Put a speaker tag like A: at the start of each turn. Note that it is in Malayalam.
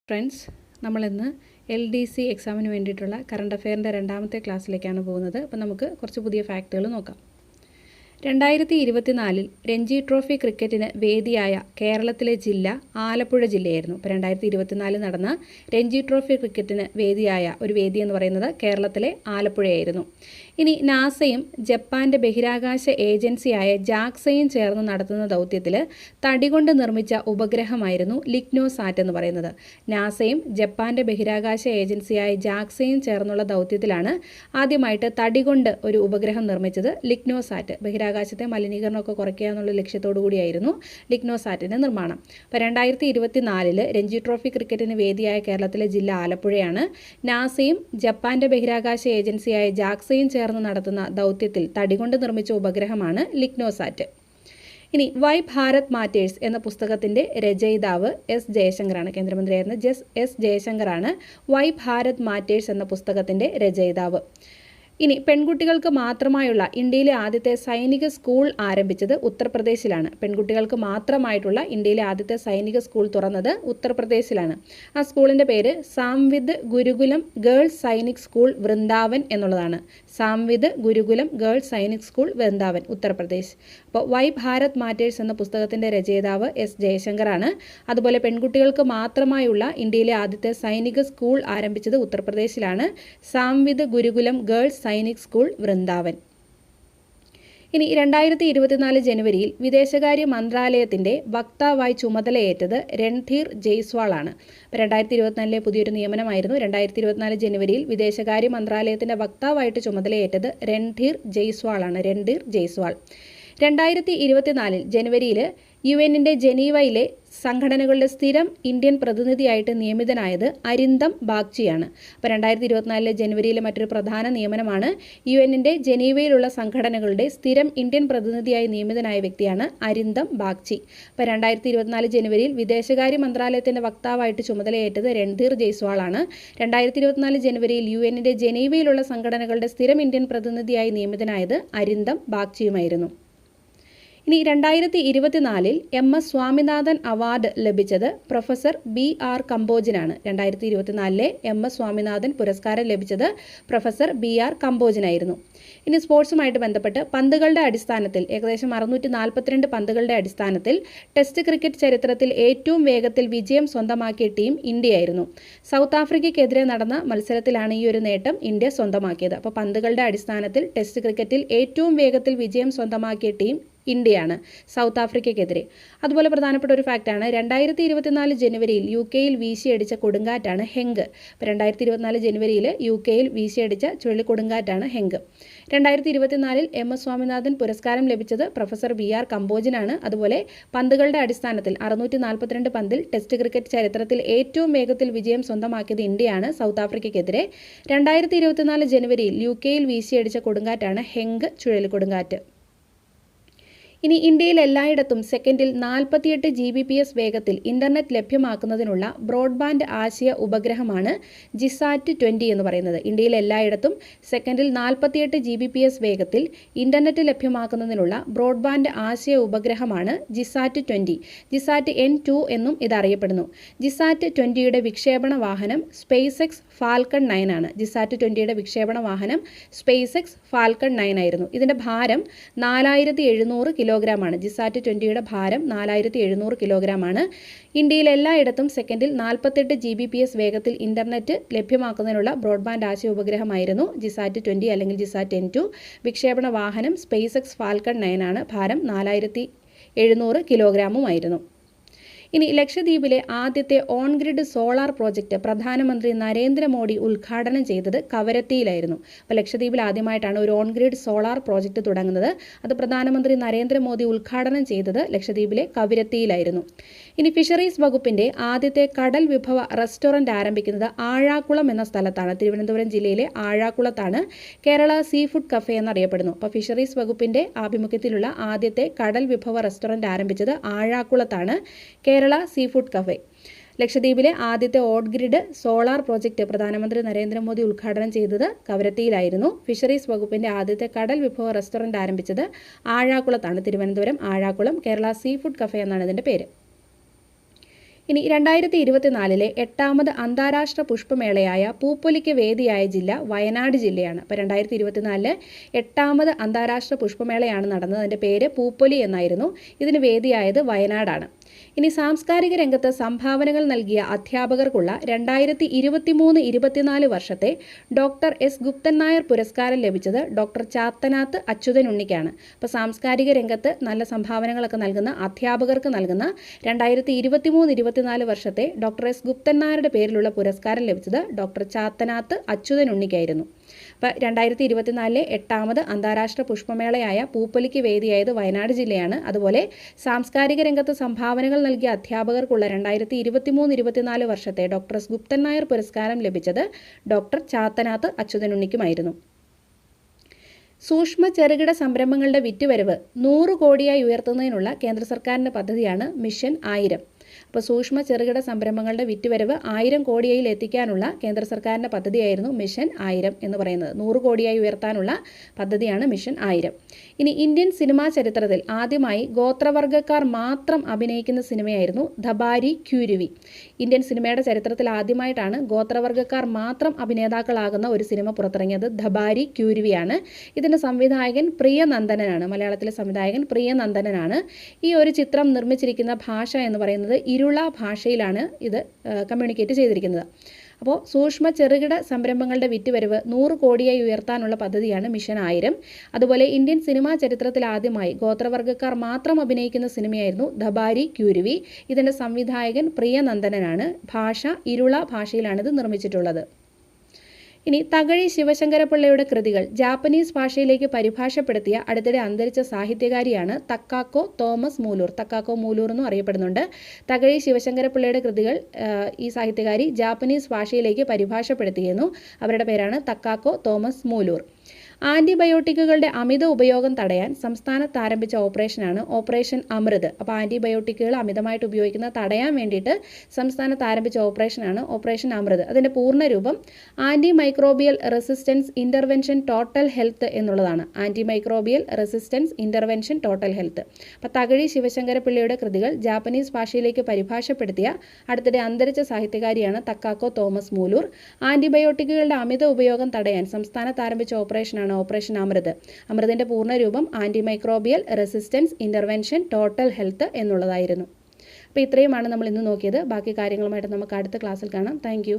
A: ഫ്രണ്ട്സ്, നമ്മളിന്ന് LDC എക്സാമിന് വേണ്ടിയിട്ടുള്ള കറണ്ട് അഫെയറിൻ്റെ രണ്ടാമത്തെ ക്ലാസ്സിലേക്കാണ് പോകുന്നത്. അപ്പോൾ നമുക്ക് കുറച്ച് പുതിയ ഫാക്റ്റുകൾ നോക്കാം. 2024 രഞ്ജി ട്രോഫി ക്രിക്കറ്റിന് വേദിയായ കേരളത്തിലെ ജില്ല ആലപ്പുഴ ജില്ലയായിരുന്നു. അപ്പോൾ 2024 നടന്ന രഞ്ജി ട്രോഫി ക്രിക്കറ്റിന് വേദിയായ ഒരു വേദി എന്ന് പറയുന്നത് കേരളത്തിലെ ആലപ്പുഴയായിരുന്നു. ഇനി നാസയും ജപ്പാൻ്റെ ബഹിരാകാശ ഏജൻസിയായ ജാക്സയും ചേർന്ന് നടത്തുന്ന ദൗത്യത്തിൽ തടികൊണ്ട് നിർമ്മിച്ച ഉപഗ്രഹമായിരുന്നു ലിഗ്നോസാറ്റ് എന്ന് പറയുന്നത്. നാസയും ജപ്പാൻ്റെ ബഹിരാകാശ ഏജൻസിയായ ജാക്സയും ചേർന്നുള്ള ദൗത്യത്തിലാണ് ആദ്യമായിട്ട് തടികൊണ്ട് ഒരു ഉപഗ്രഹം നിർമ്മിച്ചത് ലിഗ്നോസാറ്റ്. ബഹിരാകാശത്തെ മലിനീകരണമൊക്കെ കുറയ്ക്കുക എന്നുള്ള ലക്ഷ്യത്തോടു കൂടിയായിരുന്നു ലിഗ്നോസാറ്റിൻ്റെ നിർമ്മാണം. അപ്പോൾ 2024 രഞ്ജി ട്രോഫി ക്രിക്കറ്റിന് വേദിയായ കേരളത്തിലെ ജില്ല ആലപ്പുഴയാണ്. നാസയും ജപ്പാൻ്റെ ബഹിരാകാശ ഏജൻസിയായ ജാക്സയും ചേർന്ന് നടത്തുന്ന ദൗത്യത്തിൽ തടികൊണ്ട് നിർമ്മിച്ച ഉപഗ്രഹമാണ് ലിഗ്നോസാറ്റ്. ഇനി വൈ ഭാരത് മാറ്റേഴ്സ് എന്ന പുസ്തകത്തിൻ്റെ രചയിതാവ് S. ജയശങ്കറാണ്. കേന്ദ്രമന്ത്രിയായിരുന്ന S. ജയശങ്കറാണ് വൈ ഭാരത് മാറ്റേഴ്സ് എന്ന പുസ്തകത്തിൻ്റെ രചയിതാവ്. ഇനി പെൺകുട്ടികൾക്ക് മാത്രമായുള്ള ഇന്ത്യയിലെ ആദ്യത്തെ സൈനിക സ്കൂൾ ആരംഭിച്ചത് ഉത്തർപ്രദേശിലാണ്. പെൺകുട്ടികൾക്ക് മാത്രമായിട്ടുള്ള ഇന്ത്യയിലെ ആദ്യത്തെ സൈനിക സ്കൂൾ തുറന്നത് ഉത്തർപ്രദേശിലാണ്. ആ സ്കൂളിൻ്റെ പേര് സാംവിദ് ഗുരുകുലം ഗേൾസ് സൈനിക് സ്കൂൾ വൃന്ദാവൻ എന്നുള്ളതാണ്. സാംവിദ് ഗുരുകുലം ഗേൾസ് സൈനിക് സ്കൂൾ വൃന്ദാവൻ, ഉത്തർപ്രദേശ്. അപ്പോൾ വൈ ഭാരത് മാറ്റേഴ്സ് എന്ന പുസ്തകത്തിൻ്റെ രചയിതാവ് S. ജയശങ്കറാണ്. അതുപോലെ പെൺകുട്ടികൾക്ക് മാത്രമായുള്ള ഇന്ത്യയിലെ ആദ്യത്തെ സൈനിക സ്കൂൾ ആരംഭിച്ചത് ഉത്തർപ്രദേശിലാണ്. സാംവിദ് ഗുരുകുലം ഗേൾസ് സൈനിക് സ്കൂൾ വൃന്ദാവൻ. ഇനി 2024 ജനുവരിയിൽ വിദേശകാര്യ മന്ത്രാലയത്തിൻ്റെ വക്താവായി ചുമതലയേറ്റത് രൺധീർ ജയ്സ്വാളാണ്. 2024 പുതിയൊരു നിയമനമായിരുന്നു. 2024 ജനുവരിയിൽ വിദേശകാര്യ മന്ത്രാലയത്തിൻ്റെ വക്താവായിട്ട് ചുമതലയേറ്റത് രൺധീർ ജയ്സ്വാളാണ്. രൺധീർ ജയ്സ്വാൾ. 2024 ജനുവരിയിൽ UN ജനീവയിലെ സംഘടനകളുടെ സ്ഥിരം ഇന്ത്യൻ പ്രതിനിധിയായിട്ട് നിയമിതനായത് അരിന്ദം ബാഗ്ചിയാണ്. അപ്പോൾ 2024 ജനുവരിയിലെ മറ്റൊരു പ്രധാന നിയമനമാണ് UN ജനീവയിലുള്ള സംഘടനകളുടെ സ്ഥിരം ഇന്ത്യൻ പ്രതിനിധിയായി നിയമിതനായ വ്യക്തിയാണ് അരിന്ദം ബാഗ്ചി. അപ്പോൾ 2024 ജനുവരിയിൽ വിദേശകാര്യ മന്ത്രാലയത്തിൻ്റെ വക്താവായിട്ട് ചുമതലയേറ്റത് രൺധീർ ജയ്സ്വാളാണ്. 2024 ജനുവരിയിൽ UN ജനീവയിലുള്ള സംഘടനകളുടെ സ്ഥിരം ഇന്ത്യൻ പ്രതിനിധിയായി നിയമിതനായത് അരിന്ദം ബാഗ്ചിയുമായിരുന്നു. ഇനി 2024 MS സ്വാമിനാഥൻ അവാർഡ് ലഭിച്ചത് പ്രൊഫസർ BR കമ്പോജിനാണ്. 2024 MS സ്വാമിനാഥൻ പുരസ്കാരം ലഭിച്ചത് പ്രൊഫസർ BR കമ്പോജിനായിരുന്നു. ഇനി സ്പോർട്സുമായിട്ട് ബന്ധപ്പെട്ട് പന്തുകളുടെ അടിസ്ഥാനത്തിൽ ഏകദേശം 642 പന്തുകളുടെ അടിസ്ഥാനത്തിൽ ടെസ്റ്റ് ക്രിക്കറ്റ് ചരിത്രത്തിൽ ഏറ്റവും വേഗത്തിൽ വിജയം സ്വന്തമാക്കിയ ടീം ഇന്ത്യയായിരുന്നു. സൗത്ത് ആഫ്രിക്കയ്ക്കെതിരെ നടന്ന മത്സരത്തിലാണ് ഈ ഒരു നേട്ടം ഇന്ത്യ സ്വന്തമാക്കിയത്. അപ്പോൾ പന്തുകളുടെ അടിസ്ഥാനത്തിൽ ടെസ്റ്റ് ക്രിക്കറ്റിൽ ഏറ്റവും വേഗത്തിൽ വിജയം സ്വന്തമാക്കിയ ടീം ഇന്ത്യയാണ് സൗത്ത് ആഫ്രിക്കയ്ക്കെതിരെ. അതുപോലെ പ്രധാനപ്പെട്ട ഒരു ഫാക്റ്റാണ് 2024 ജനുവരിയിൽ UK വീശിയടിച്ച കൊടുങ്കാറ്റാണ് ഹെങ്ക്. അപ്പോൾ 2024 ജനുവരിയിൽ UK വീശിയടിച്ച ചുഴലിക്കൊടുങ്കാറ്റാണ് ഹെങ്ക്. 2024 MS സ്വാമിനാഥൻ പുരസ്കാരം ലഭിച്ചത് പ്രൊഫസർ BR കമ്പോജിനാണ്. അതുപോലെ പന്തുകളുടെ അടിസ്ഥാനത്തിൽ 642 പന്തിൽ ടെസ്റ്റ് ക്രിക്കറ്റ് ചരിത്രത്തിൽ ഏറ്റവും വേഗത്തിൽ വിജയം സ്വന്തമാക്കിയത് ഇന്ത്യയാണ് സൗത്ത് ആഫ്രിക്കയ്ക്കെതിരെ. 2024 ജനുവരിയിൽ UK വീശിയടിച്ച കൊടുങ്കാറ്റാണ് ഹെങ്ക് ചുഴലിക്കൊടുങ്കാറ്റ്. ഇനി ഇന്ത്യയിൽ എല്ലായിടത്തും സെക്കൻഡിൽ 48 Gbps വേഗത്തിൽ ഇൻ്റർനെറ്റ് ലഭ്യമാക്കുന്നതിനുള്ള ബ്രോഡ്ബാൻഡ് ആശയ ഉപഗ്രഹമാണ് ജിസാറ്റ് 20 എന്ന് പറയുന്നത്. ഇന്ത്യയിൽ എല്ലായിടത്തും സെക്കൻഡിൽ 48 Gbps വേഗത്തിൽ ഇൻ്റർനെറ്റ് ലഭ്യമാക്കുന്നതിനുള്ള ബ്രോഡ്ബാൻഡ് ആശയ ഉപഗ്രഹമാണ് ജിസാറ്റ് 20. ജിസാറ്റ് N2 എന്നും ഇതറിയപ്പെടുന്നു. ജിസാറ്റ് 20യുടെ വിക്ഷേപണ വാഹനം SpaceX ഫാൽക്കൺ 9 ആണ്. ജിസാറ്റ് 20യുടെ വിക്ഷേപണ വാഹനം SpaceX ഫാൽക്കൺ 9 ആയിരുന്നു. ഇതിൻ്റെ ഭാരം 4700 കിലോഗ്രാമാണ്. ജിസാറ്റ് 20യുടെ ഭാരം 4700 കിലോഗ്രാമാണ്. ഇന്ത്യയിൽ എല്ലായിടത്തും സെക്കൻഡിൽ 48 Gbps വേഗത്തിൽ ഇൻ്റർനെറ്റ് ലഭ്യമാക്കുന്നതിനുള്ള ബ്രോഡ്ബാൻഡ് ആശയ ഉപഗ്രഹമായിരുന്നു ജിസാറ്റ് 20 അല്ലെങ്കിൽ ജിസാറ്റ് N2. വിക്ഷേപണ വാഹനം SpaceX ഫാൽക്കൺ 9 ആണ്. ഭാരം 4700 കിലോഗ്രാമുമായിരുന്നു. ഇനി ലക്ഷദ്വീപിലെ ആദ്യത്തെ ഓൺ ഗ്രിഡ് സോളാർ പ്രോജക്റ്റ് പ്രധാനമന്ത്രി നരേന്ദ്രമോദി ഉദ്ഘാടനം ചെയ്തത് കവരത്തിയിലായിരുന്നു. അപ്പോൾ ലക്ഷദ്വീപിൽ ആദ്യമായിട്ടാണ് ഒരു ഓൺ ഗ്രിഡ് സോളാർ പ്രോജക്റ്റ് തുടങ്ങുന്നത്. അത് പ്രധാനമന്ത്രി നരേന്ദ്രമോദി ഉദ്ഘാടനം ചെയ്തത് ലക്ഷദ്വീപിലെ കവരത്തിയിലായിരുന്നു. ഇനി ഫിഷറീസ് വകുപ്പിൻ്റെ ആദ്യത്തെ കടൽ വിഭവ റെസ്റ്റോറൻറ്റ് ആരംഭിക്കുന്നത് ആഴാക്കുളം എന്ന സ്ഥലത്താണ്. തിരുവനന്തപുരം ജില്ലയിലെ ആഴാക്കുളത്താണ് കേരള സീ ഫുഡ് കഫേ എന്നറിയപ്പെടുന്നു. അപ്പോൾ ഫിഷറീസ് വകുപ്പിൻ്റെ ആഭിമുഖ്യത്തിലുള്ള ആദ്യത്തെ കടൽ വിഭവ റെസ്റ്റോറൻറ്റ് ആരംഭിച്ചത് ആഴാക്കുളത്താണ് കേരള സീ ഫുഡ് കഫേ. ലക്ഷദ്വീപിലെ ആദ്യത്തെ ഓൺ ഗ്രിഡ് സോളാർ പ്രോജക്റ്റ് പ്രധാനമന്ത്രി നരേന്ദ്രമോദി ഉദ്ഘാടനം ചെയ്തത് കവരത്തിയിലായിരുന്നു. ഫിഷറീസ് വകുപ്പിൻ്റെ ആദ്യത്തെ കടൽ വിഭവ റെസ്റ്റോറൻറ്റ് ആരംഭിച്ചത് ആഴാക്കുളത്താണ്. Thiruvananthapuram Azhakulam Kerala seafood cafe എന്നാണ് ഇതിൻ്റെ പേര്. ഇനി 2024 8ാമത് അന്താരാഷ്ട്ര പുഷ്പമേളയായ പൂപ്പൊലിക്ക് വേദിയായ ജില്ല വയനാട് ജില്ലയാണ്. അപ്പോൾ 2024 8ാമത് അന്താരാഷ്ട്ര പുഷ്പമേളയാണ് നടന്നത്. അതിൻ്റെ പേര് പൂപ്പൊലി എന്നായിരുന്നു. ഇതിന് വേദിയായത് വയനാടാണ്. ഇനി സാംസ്കാരിക രംഗത്ത് സംഭാവനകൾ നൽകിയ അധ്യാപകർക്കുള്ള 2023-24 വർഷത്തെ ഡോക്ടർ എസ് ഗുപ്തൻ നായർ പുരസ്കാരം ലഭിച്ചത് ഡോക്ടർ ചാത്തനാത്ത് അച്യുതൻ ഉണ്ണിക്കാണ്. അപ്പോൾ സാംസ്കാരിക രംഗത്ത് നല്ല സംഭാവനകളൊക്കെ നൽകുന്ന അധ്യാപകർക്ക് നൽകുന്ന 2023-24 വർഷത്തെ ഡോക്ടർ എസ് ഗുപ്തൻ നായരുടെ പേരിലുള്ള പുരസ്കാരം ലഭിച്ചത് ഡോക്ടർ ചാത്തനാത്ത് അച്യുതൻ ഉണ്ണിക്കായിരുന്നു. അപ്പോൾ 2024 8ാമത് അന്താരാഷ്ട്ര പുഷ്പമേളയായ പൂപ്പൊലിക്ക് വേദിയായത് വയനാട് ജില്ലയാണ്. അതുപോലെ സാംസ്കാരിക രംഗത്ത് സംഭാവനകൾ നൽകിയ അധ്യാപകർക്കുള്ള 2023-24 വർഷത്തെ ഡോക്ടർ എസ് ഗുപ്തൻ നായർ പുരസ്കാരം ലഭിച്ചത് ഡോക്ടർ ചാത്തനാത്ത് അച്യുതൻ ഉണ്ണിക്കുമായിരുന്നു. സൂക്ഷ്മ ചെറുകിട സംരംഭങ്ങളുടെ വിറ്റുവരവ് 100 കോടിയായി ഉയർത്തുന്നതിനുള്ള കേന്ദ്ര സർക്കാരിൻ്റെ പദ്ധതിയാണ് മിഷൻ 1000. അപ്പോൾ സൂക്ഷ്മ ചെറുകിട സംരംഭങ്ങളുടെ വിറ്റുവരവ് 1000 കോടിയിൽ എത്തിക്കാനുള്ള കേന്ദ്ര സർക്കാരിൻ്റെ പദ്ധതിയായിരുന്നു മിഷൻ 1000 എന്ന് പറയുന്നത്. 100 കോടിയായി ഉയർത്താനുള്ള പദ്ധതിയാണ് മിഷൻ 1000. ഇനി ഇന്ത്യൻ സിനിമാ ചരിത്രത്തിൽ ആദ്യമായി ഗോത്രവർഗ്ഗക്കാർ മാത്രം അഭിനയിക്കുന്ന സിനിമയായിരുന്നു ധബാരി ക്യൂരുവി. ഇന്ത്യൻ സിനിമയുടെ ചരിത്രത്തിൽ ആദ്യമായിട്ടാണ് ഗോത്രവർഗ്ഗക്കാർ മാത്രം അഭിനേതാക്കളാകുന്ന ഒരു സിനിമ പുറത്തിറങ്ങിയത്. ധബാരി ക്യൂരുവിയാണ്. ഇതിൻ്റെ സംവിധായകൻ പ്രിയനന്ദനാണ്. മലയാളത്തിലെ സംവിധായകൻ പ്രിയനന്ദനാണ്. ഈ ഒരു ചിത്രം നിർമ്മിച്ചിരിക്കുന്ന ഭാഷ എന്ന് പറയുന്നത് ഇരുള ഭാഷയിലാണ് ഇത് കമ്മ്യൂണിക്കേറ്റ് ചെയ്തിരിക്കുന്നത്. അപ്പോൾ സൂക്ഷ്മ ചെറുകിട സംരംഭങ്ങളുടെ വിറ്റുവരവ് 100 കോടിയായി ഉയർത്താനുള്ള പദ്ധതിയാണ് മിഷൻ 1000. അതുപോലെ ഇന്ത്യൻ സിനിമാ ചരിത്രത്തിൽ ആദ്യമായി ഗോത്രവർഗ്ഗക്കാർ മാത്രം അഭിനയിക്കുന്ന സിനിമയായിരുന്നു ധബാരി ക്യൂരുവി. ഇതിൻ്റെ സംവിധായകൻ പ്രിയനന്ദനാണ്. ഭാഷ ഇരുള ഭാഷയിലാണിത് നിർമ്മിച്ചിട്ടുള്ളത്. ഇനി തകഴി ശിവശങ്കരപിള്ളയുടെ കൃതികൾ ജാപ്പനീസ് ഭാഷയിലേക്ക് പരിഭാഷപ്പെടുത്തിയ അടുത്തിടെ അന്തരിച്ച സാഹിത്യകാരിയാണ് തക്കാക്കോ തോമസ് മൂലൂർ. തക്കാക്കോ മൂലൂർ എന്നും അറിയപ്പെടുന്നുണ്ട്. തകഴി ശിവശങ്കരപിള്ളയുടെ കൃതികൾ ഈ സാഹിത്യകാരി ജാപ്പനീസ് ഭാഷയിലേക്ക് പരിഭാഷപ്പെടുത്തിയിരുന്നു. അവരുടെ പേരാണ് തക്കാക്കോ തോമസ് മൂലൂർ. ആൻറ്റിബയോട്ടിക്കുകളുടെ അമിത ഉപയോഗം തടയാൻ സംസ്ഥാനത്ത് ആരംഭിച്ച ഓപ്പറേഷനാണ് ഓപ്പറേഷൻ അമൃത്. അപ്പോൾ ആൻറ്റിബയോട്ടിക്കുകൾ അമിതമായിട്ട് ഉപയോഗിക്കുന്നത് തടയാൻ വേണ്ടിയിട്ട് സംസ്ഥാനത്ത് ആരംഭിച്ച ഓപ്പറേഷനാണ് ഓപ്പറേഷൻ അമൃത്. അതിൻ്റെ പൂർണ്ണരൂപം anti microbial resistance intervention total health എന്നുള്ളതാണ്. Anti microbial resistance intervention total health. അപ്പോൾ തകഴി ശിവശങ്കരപിള്ളയുടെ കൃതികൾ ജാപ്പനീസ് ഭാഷയിലേക്ക് പരിഭാഷപ്പെടുത്തിയ അടുത്തിടെ അന്തരിച്ച സാഹിത്യകാരിയാണ് തക്കാക്കോ തോമസ് മൂലൂർ. ആൻറ്റിബയോട്ടിക്കുകളുടെ അമിത ഉപയോഗം തടയാൻ സംസ്ഥാനത്ത് ആരംഭിച്ച ഓപ്പറേഷനാണ് ഓപ്പറേഷൻ അമൃത്. അമൃതിൻ്റെ പൂർണ്ണരൂപം anti microbial resistance intervention total health എന്നുള്ളതായിരുന്നു. അപ്പോൾ ഇത്രയുമാണ് നമ്മൾ ഇന്ന് നോക്കിയത്. ബാക്കി കാര്യങ്ങളുമായിട്ട് നമുക്ക് അടുത്ത ക്ലാസ്സിൽ കാണാം. താങ്ക്